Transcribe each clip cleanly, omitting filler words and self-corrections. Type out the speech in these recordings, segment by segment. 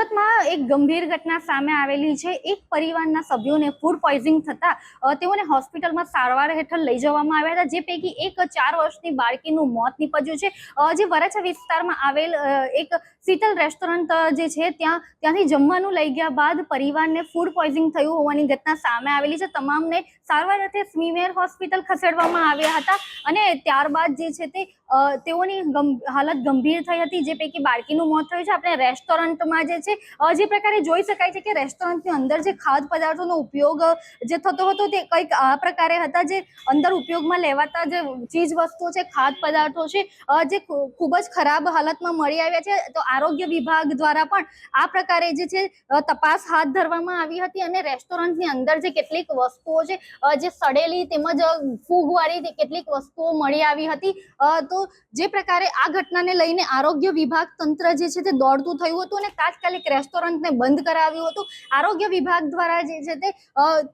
સુરતમાં એક ગંભીર ઘટના સામે આવેલી છે। એક પરિવારના સભ્યોને ફૂડ પોઈઝનિંગ થતા તેઓને હોસ્પિટલમાં સારવાર હેઠળ લઈ જવામાં આવ્યા હતા, જે પૈકી એક 4 વર્ષની બાળકીનું મોત નીપજ્યું છે। જે વરાછા વિસ્તારમાં આવેલ એક શીતલ રેસ્ટોરન્ટ જે છે ત્યાંથી જમવાનું લઈ ગયા બાદ પરિવારને ફૂડ પોઈઝનિંગ થયું હોવાની ઘટના સામે આવેલી છે। તમામને સારવાર અર્થે સ્મીમેર હોસ્પિટલ ખસેડવામાં આવ્યા હતા અને ત્યારબાદ જે છે તે તેઓની હાલત ગંભીર થઈ હતી, જે પૈકી બાળકીનું મોત થયું છે। આપણે રેસ્ટોરન્ટમાં જે પ્રકારે જોઈ શકાય છે કે રેસ્ટોરન્ટની અંદર જે ખાદ્ય પદાર્થોનો ઉપયોગ જે થતો હતો તે કંઈક આ પ્રકારે હતા। જે અંદર ઉપયોગમાં લેવાતા જે ચીજ વસ્તુઓ છે, ખાદ્ય પદાર્થો છે, જે ખૂબ જ ખરાબ હાલતમાં મળી આવ્યા છે। તો આરોગ્ય વિભાગ દ્વારા પણ આ પ્રકારે જે છે તપાસ હાથ ધરવામાં આવી હતી અને રેસ્ટોરન્ટની અંદર જે કેટલીક વસ્તુઓ છે જે સડેલી તેમજ ફૂગવાળી કેટલીક વસ્તુઓ મળી આવી હતી। તો જે પ્રકારે આ ઘટનાને લઈને આરોગ્ય વિભાગ તંત્ર જે છે તે દોડતું થયું હતું અને તાત્કાલિક રેસ્ટોરન્ટને બંધ કરાવ્યું હતું। આરોગ્ય વિભાગ દ્વારા જે છે તે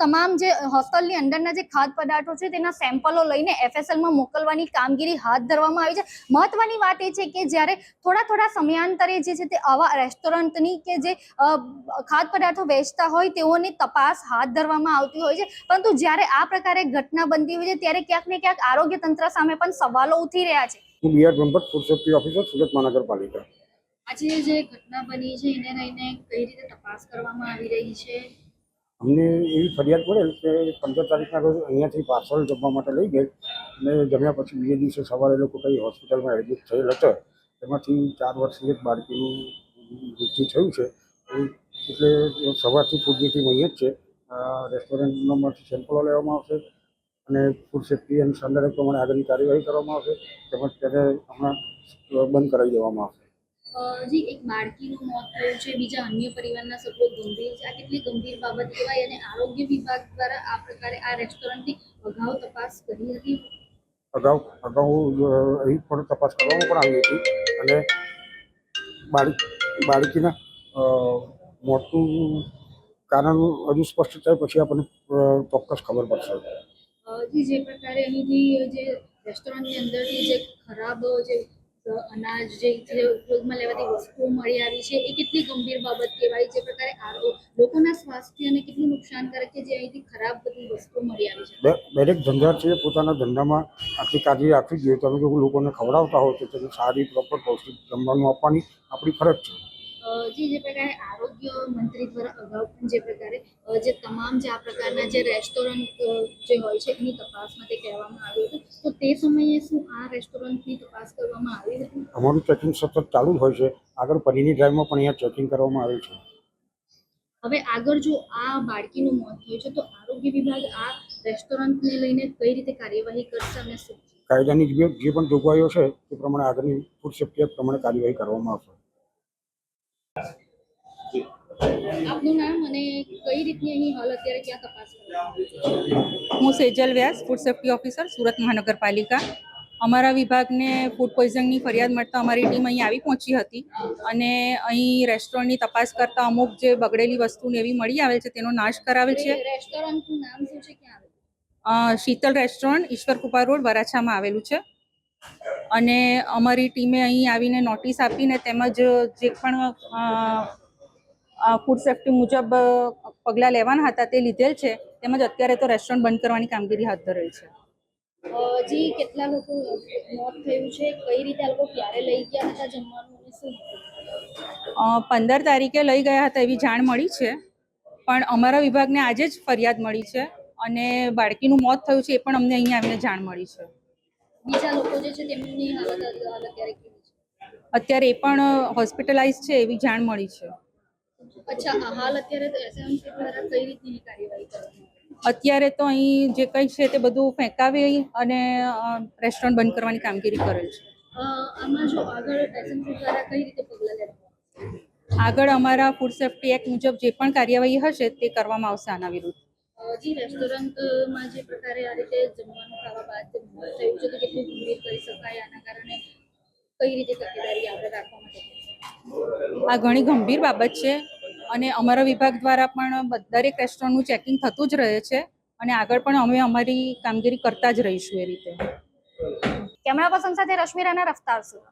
તમામ જે હોસ્ટેલની અંદરના જે ખાદ્ય પદાર્થો છે તેના સેમ્પલો લઈને FSLમાં મોકલવાની કામગીરી હાથ ધરવામાં આવી છે। મહત્વની વાત એ છે કે જ્યારે થોડા સમયાંતરે જે છે તે આવા રેસ્ટોરન્ટની કે જે ખાદ્ય પદાર્થો વેચતા હોય તેઓની તપાસ હાથ ધરવામાં આવતી હોય છે, પરંતુ જ્યારે આ પ્રકારે ઘટના બનતી હોય છે ત્યારે ક્યાંક ને ક્યાંક આરોગ્ય તંત્ર સામે પણ સવાલો ઉઠી રહ્યા છે। હું B R Brahmbhatt, food safety officer, Surat મહાનગરપાલિકા। આજે જે ઘટના બની છે એને લઈને કઈ રીતે તપાસ કરવામાં આવી રહી છે? અમને એવી ફરિયાદ પડેલ કે 15 તારીખના રોજ અહીંયાથી પાર્સલ જમવા માટે લઈ ગઈ અને જમ્યા પછી બીજે દિવસે સવારે લોકો કઈ હોસ્પિટલમાં એડમિટ થયેલ હતા, તેમાંથી 4 વર્ષની એક બાળકીનું મૃત્યુ થયું છે। એટલે સવારથી ફૂડની ટીમ અહીંયા જ છે। રેસ્ટોરન્ટમાંથી સેમ્પલો લેવામાં આવશે અને ફૂડ સેફ્ટી અને સ્ટાન્ડર્ડ પ્રમાણે આગળની કાર્યવાહી કરવામાં આવશે, તેમજ તેને હમણાં બંધ કરાવી દેવામાં આવશે। જી, એક બાળકીનું મોત થયું છે, બીજા અન્ય પરિવારના સભ્યો ગંભીર છે। આ કેટલી ગંભીર બાબત કહેવાય અને આરોગ્ય વિભાગ દ્વારા આ પ્રકારે આ રેસ્ટોરન્ટની અગાઉ તપાસ કરી હતી? અગાઉ અહીં પણ તપાસ કરવામાં પણ આવી હતી અને બાળકીના મોતનું કારણ હજુ સ્પષ્ટ થાય પછી આપણને ચોક્કસ ખબર પડશે। જી, જે પ્રકારે અહીંથી જે રેસ્ટોરન્ટની અંદરથી જે ખરાબ જે અનાજ જે ઉપયોગમાં લેવાતી વસ્તુઓ મળી આવી છે એ કેટલી ગંભીર બાબત કહેવાય? જે પ્રકારે લોકોના સ્વાસ્થ્યને કેટલું નુકસાનકારક છે જે અહીંથી ખરાબ બધી વસ્તુઓ મળી આવી છે? દરેક ધંધાર્થીએ પોતાના ધંધામાં આટલી કાળજી રાખવી જોઈએ। તમે જો લોકોને ખવડાવતા હો તો તેને સારી પ્રોપર પૌષ્ટિક જમવાનું આપવાની આપણી ફરજ છે। જી, જે પ્રકારે આરોગ્ય મંત્રી દ્વારા અગાઉ પણ જે પ્રકારે જે તમામ જે આ પ્રકારના જે રેસ્ટોરન્ટ જે હોય છે એની તપાસ માટે કહેવામાં આવ્યું હતું, તો તે સમયે શું આ રેસ્ટોરન્ટની તપાસ કરવામાં આવી હતી? અમારું ચેકિંગ સતત ચાલુ જ હોય છે। આગળ પરીની ડ્રાઈવમાં પણ અહીંયા ચેકિંગ કરવામાં આવે છે। હવે આગળ જો આ બાળકીનું મોત થયું છે તો આરોગ્ય વિભાગ આ રેસ્ટોરન્ટને લઈને કઈ રીતે કાર્યવાહી કરશે અને શું કાયદાની જે પણ જોગવાઈઓ છે તે પ્રમાણે આગળની ફૂડ સેફ્ટી એક્ટ પ્રમાણે કાર્યવાહી કરવામાં આવશે। આપનું નામ અને કઈ રીતની અહીં હાલ અત્યારે ક્યાં તપાસ કરવામાં આવે છે? હું સેજલ વ્યાસ, ફૂડ સેફ્ટી ઓફિસર, સુરત મહાનગરપાલિકા। અમારા વિભાગને ફૂડ પોઈઝનિંગની ફરિયાદ મળતા અમારી ટીમ અહીં આવી પહોંચી હતી અને અહીં રેસ્ટોરન્ટની તપાસ કરતા અમુક જે બગડેલી વસ્તુને એવી મળી આવેલ છે તેનો નાશ કરાવેલ છે। રેસ્ટોરન્ટનું નામ શું છે, ક્યાં આવેલું? શીતલ રેસ્ટોરન્ટ, ઈશ્વરકૃપા રોડ, વરાછામાં આવેલું છે અને અમારી ટીમે અહીં આવીને નોટિસ આપીને તેમજ જે પણ ફૂડ સેફ્ટી મુજબ પગલાં લેવાના હતા તે લીધેલ છે, તેમજ અત્યારે તો રેસ્ટોરન્ટ બંધ કરવાની કામગીરી હાથ ધરેલ છે। જી, કેટલા લોકો મોત થયું છે, કઈ રીતે આ લોકો ક્યારે લઈ ગયા હતા જમવાનું અને શું? 15 તારીખે લઈ ગયા હતા એવી જાણ મળી છે, પણ અમારા વિભાગને આજે જ ફરિયાદ મળી છે અને બાળકીનું મોત થયું છે એ પણ અમને અહીંયા આવીને જાણ મળી છે। બીજા લોકો જે છે તેમની હાલત અત્યારે કેવી છે? અત્યારે એ પણ હોસ્પિટલાઇઝ છે એવી જાણ મળી છે। અચ્છા, હાલ અત્યારે એસએમસી દ્વારા કઈ રીતની કાર્યવાહી કરવામાં આવે? અત્યારે તો અહીં જે કંઈ છે તે બધું ફેંકાવી અને રેસ્ટોરન્ટ બંધ કરવાની કામગીરી કરેલ છે। આમાં જો આગળ એસએમસી દ્વારા કઈ રીતે પગલાં લેવામાં આગળ અમારા ફૂડ સેફ્ટી એક્ટ મુજબ જે પણ કાર્યવાહી હશે તે કરવામાં આવશે આના વિરુદ્ધ। જી, રેસ્ટોરન્ટમાં જે પ્રકારે આ રીતે જમવાનું ખાવા બાદ મોત થયું છે તો કેટલું ગંભીર કરી શકાય? આના કારણે કઈ રીતે તકેદારી આપણે રાખવા માટે? આ ઘણી ગંભીર બાબત છે અને અમારા વિભાગ દ્વારા પણ દરેક રેસ્ટોરન્ટનું ચેકિંગ થતું જ રહે છે અને આગળ પણ અમે અમારી કામગીરી કરતા જ રહીશું એ રીતે। કેમેરા પર્સન સાથે રશ્મિ રાણા, રફતાર સુરત।